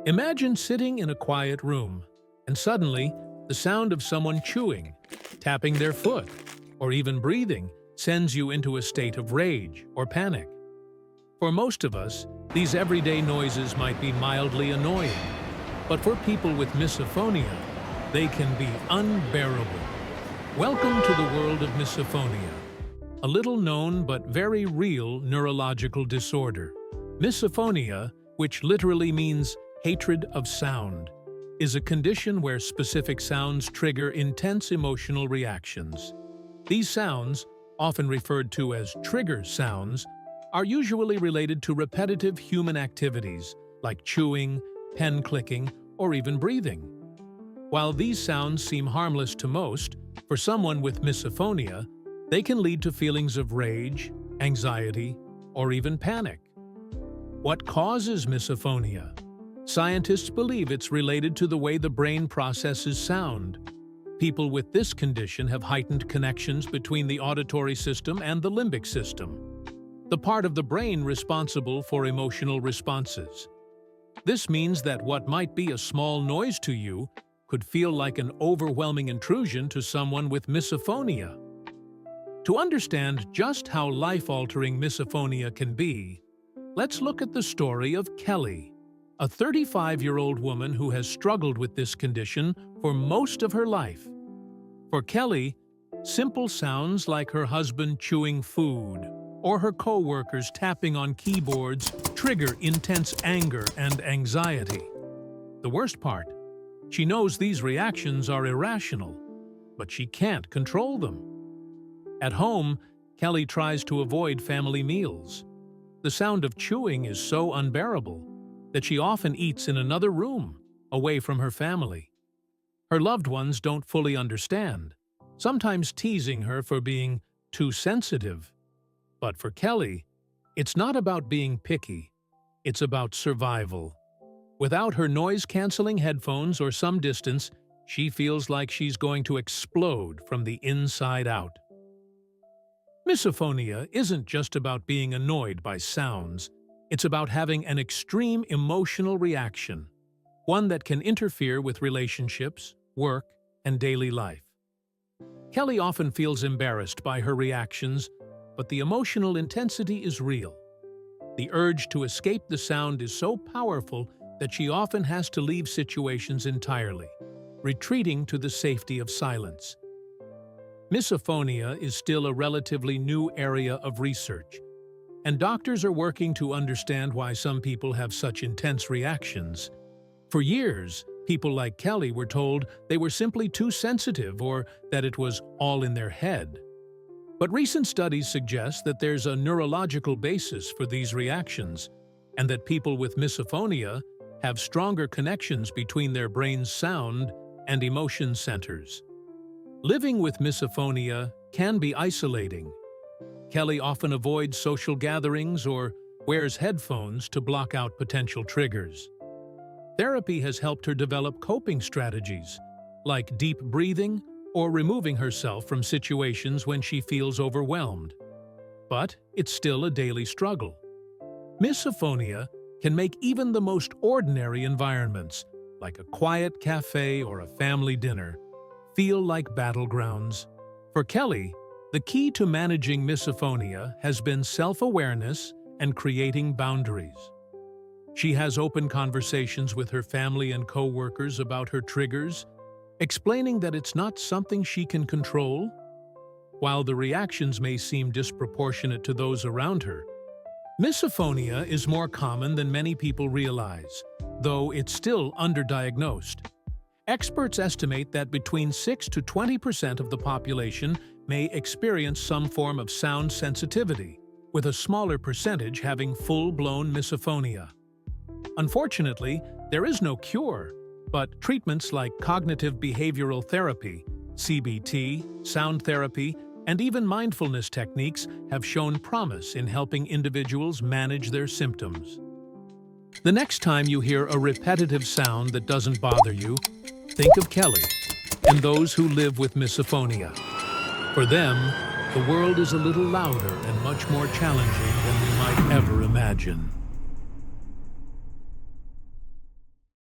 Imagine sitting in a quiet room, and suddenly, the sound of someone chewing, tapping their foot, or even breathing sends you into a state of rage or panic. For most of us, these everyday noises might be mildly annoying, but for people with misophonia, they can be unbearable. Welcome to the world of misophonia, a little-known but very real neurological disorder. Misophonia, which literally means hatred of sound, is a condition where specific sounds trigger intense emotional reactions. These sounds, often referred to as trigger sounds, are usually related to repetitive human activities like chewing, pen clicking, or even breathing. While these sounds seem harmless to most, for someone with misophonia, they can lead to feelings of rage, anxiety, or even panic. What causes misophonia? Scientists believe it's related to the way the brain processes sound. People with this condition have heightened connections between the auditory system and the limbic system, the part of the brain responsible for emotional responses. This means that what might be a small noise to you could feel like an overwhelming intrusion to someone with misophonia. To understand just how life-altering misophonia can be, let's look at the story of Kelly, a 35-year-old woman who has struggled with this condition for most of her life. For Kelly, simple sounds like her husband chewing food or her co-workers tapping on keyboards trigger intense anger and anxiety. The worst part, she knows these reactions are irrational, but she can't control them. At home, Kelly tries to avoid family meals. The sound of chewing is so unbearable that she often eats in another room, away from her family. Her loved ones don't fully understand, sometimes teasing her for being too sensitive. But for Kelly, it's not about being picky, it's about survival. Without her noise-canceling headphones or some distance, she feels like she's going to explode from the inside out. Misophonia isn't just about being annoyed by sounds. It's about having an extreme emotional reaction, one that can interfere with relationships, work, and daily life. Kelly often feels embarrassed by her reactions, but the emotional intensity is real. The urge to escape the sound is so powerful that she often has to leave situations entirely, retreating to the safety of silence. Misophonia is still a relatively new area of research, and doctors are working to understand why some people have such intense reactions. For years, people like Kelly were told they were simply too sensitive or that it was all in their head. But recent studies suggest that there's a neurological basis for these reactions, and that people with misophonia have stronger connections between their brain's sound and emotion centers. Living with misophonia can be isolating. Kelly often avoids social gatherings or wears headphones to block out potential triggers. Therapy has helped her develop coping strategies, like deep breathing or removing herself from situations when she feels overwhelmed. But it's still a daily struggle. Misophonia can make even the most ordinary environments, like a quiet cafe or a family dinner, feel like battlegrounds. For Kelly, the key to managing misophonia has been self-awareness and creating boundaries. She has open conversations with her family and co-workers about her triggers, explaining that it's not something she can control. While the reactions may seem disproportionate to those around her, misophonia is more common than many people realize, though it's still underdiagnosed. Experts estimate that between 6 to 20% of the population may experience some form of sound sensitivity, with a smaller percentage having full-blown misophonia. Unfortunately, there is no cure, but treatments like cognitive behavioral therapy, CBT, sound therapy, and even mindfulness techniques have shown promise in helping individuals manage their symptoms. The next time you hear a repetitive sound that doesn't bother you, think of Kelly and those who live with misophonia. For them, the world is a little louder and much more challenging than we might ever imagine.